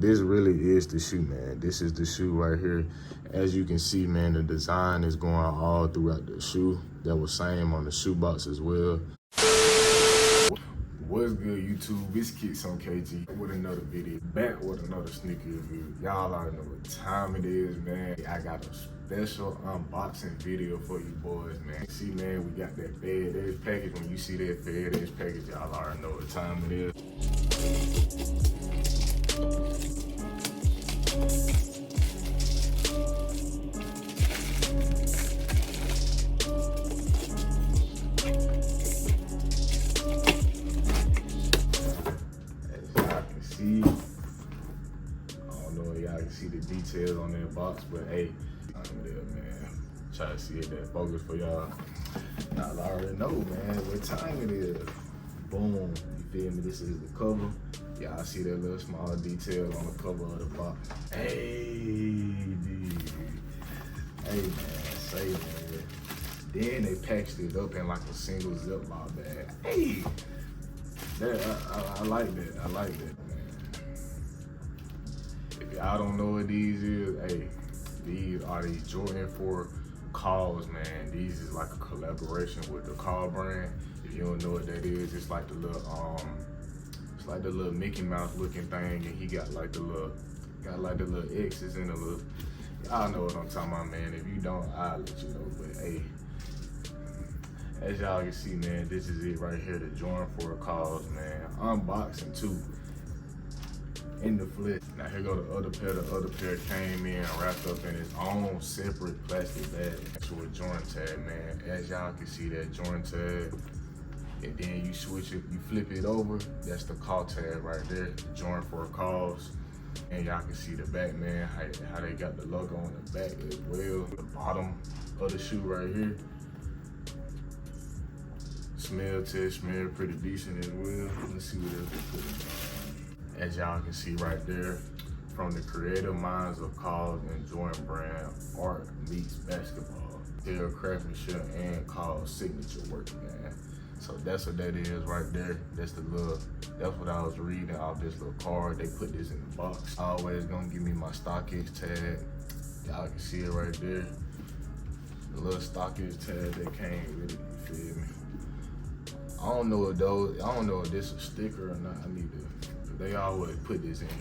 this really is the shoe, man. This is the shoe right here. As you can see, man, the design is going all throughout the shoe. That was same on the shoebox as well. What's good, YouTube? It's Kicks on KG with another video. Back with another sneaker review. Y'all already know what time it is, man. I got a special unboxing video for you boys, man. See, man, we got that FedEx package. When you see that FedEx package, y'all already know what time it is. I don't know if y'all can see the details on that box, but hey, I'm there, man. Try to see if that focus for y'all. Y'all already know, man, what time it is. Boom, you feel me? This is the cover. Y'all see that little small detail on the cover of the box. Hey, dude. Hey, man, say, man. Then they packaged it up in like a single Ziploc bag. Hey, I like that. I like that, man. If y'all don't know what these is, hey, these are the Jordan 4 KAWS, man. These is like a collaboration with the KAWS brand. If you don't know what that is, it's like the little Mickey Mouse looking thing, and he got like the little X's in the little. Y'all know what I'm talking about, man. If you don't, I'll let you know. But hey, as y'all can see, man, this is it right here, the Jordan 4 KAWS, man. Unboxing too, in the flesh. Now here go the other pair. The other pair came in wrapped up in its own separate plastic bag. Actual Jordan tag, man. As y'all can see, that Jordan tag, and then you switch it, you flip it over, that's the KAWS tag right there, the Jordan 4 KAWS. And y'all can see the back, man, how they got the logo on the back as well. The bottom of the shoe right here. Smell test, smell pretty decent as well. Let's see what else they put in. As y'all can see right there, from the creative minds of KAWS and Jordan brand, art meets basketball. Their craftsmanship and KAWS signature work, man. So that's what that is right there. That's what I was reading off this little card. They put this in the box. Always gonna give me my StockX tag. Y'all can see it right there. The little StockX tag that came with it, you feel me? I don't know if this is a sticker or not. I need to, they always put this in here.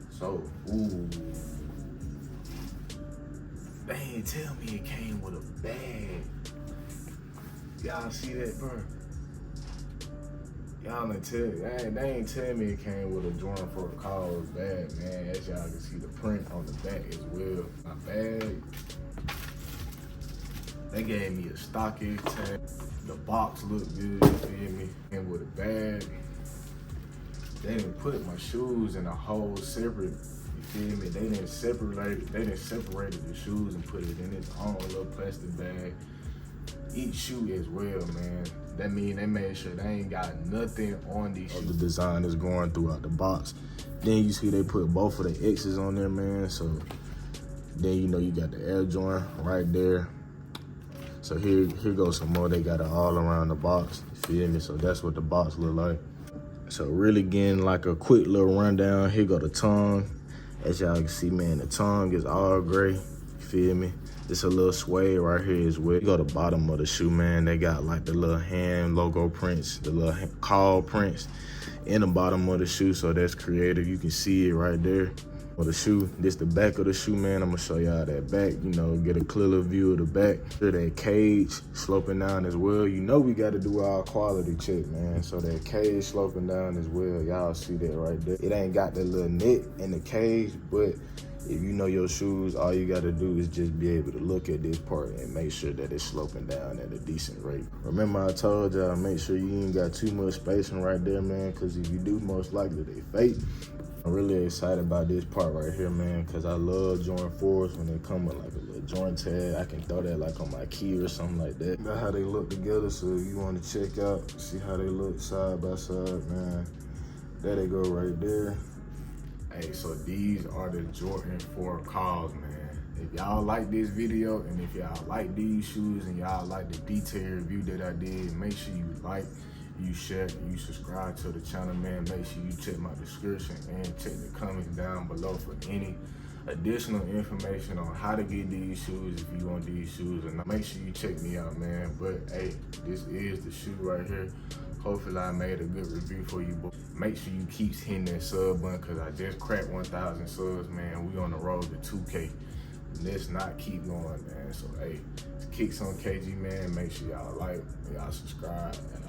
So, ooh. They ain't tell me it came with a bag. Y'all see that, bro? Y'all ain't they ain't tell me it came with a Jordan 4 KAWS bag, man. As y'all can see the print on the back as well. My bag, they gave me a StockX tag. The box looked good, you feel me? And with a bag, they didn't put my shoes in a whole separate, you feel me? They didn't separate the shoes and put it in its own little plastic bag. Each shoe as well, man. That mean they made sure they ain't got nothing on these shoes. The design is going throughout the box. Then you see they put both of the X's on there, man. So then you know you got the Air Jordan right there. So here goes some more. They got it all around the box, you feel me? So that's what the box look like. So really getting like a quick little rundown. Here go the tongue. As y'all can see, man, the tongue is all gray, you feel me? It's a little suede right here as well. You go to the bottom of the shoe, man. They got like the little hand logo prints, the little KAWS prints in the bottom of the shoe. So that's creative. You can see it right there. Of the shoe, this the back of the shoe, man. I'm gonna show y'all that back, you know, get a clearer view of the back. That cage sloping down as well. You know we gotta do our quality check, man. So that cage sloping down as well. Y'all see that right there. It ain't got that little net in the cage, but if you know your shoes, all you gotta do is just be able to look at this part and make sure that it's sloping down at a decent rate. Remember I told y'all, make sure you ain't got too much spacing right there, man, because if you do, most likely they fake. I'm really excited about this part right here, man, because I love Jordan 4s when they come with like a little Jordan tag. I can throw that like on my key or something like that. That's how they look together, so if you want to check out, see how they look side by side, man. There they go right there. Hey, so these are the Jordan 4 KAWS, man. If y'all like this video and if y'all like these shoes and y'all like the detailed review that I did, make sure you like you share, and you subscribe to the channel, man. Make sure you check my description and check the comments down below for any additional information on how to get these shoes if you want these shoes. And make sure you check me out, man. But hey, this is the shoe right here. Hopefully I made a good review for you, but make sure you keep hitting that sub button, because I just cracked 1,000 subs, man. We on the road to 2K. Let's not keep going, man. So hey, kicks on KG, man. Make sure y'all like, y'all subscribe, and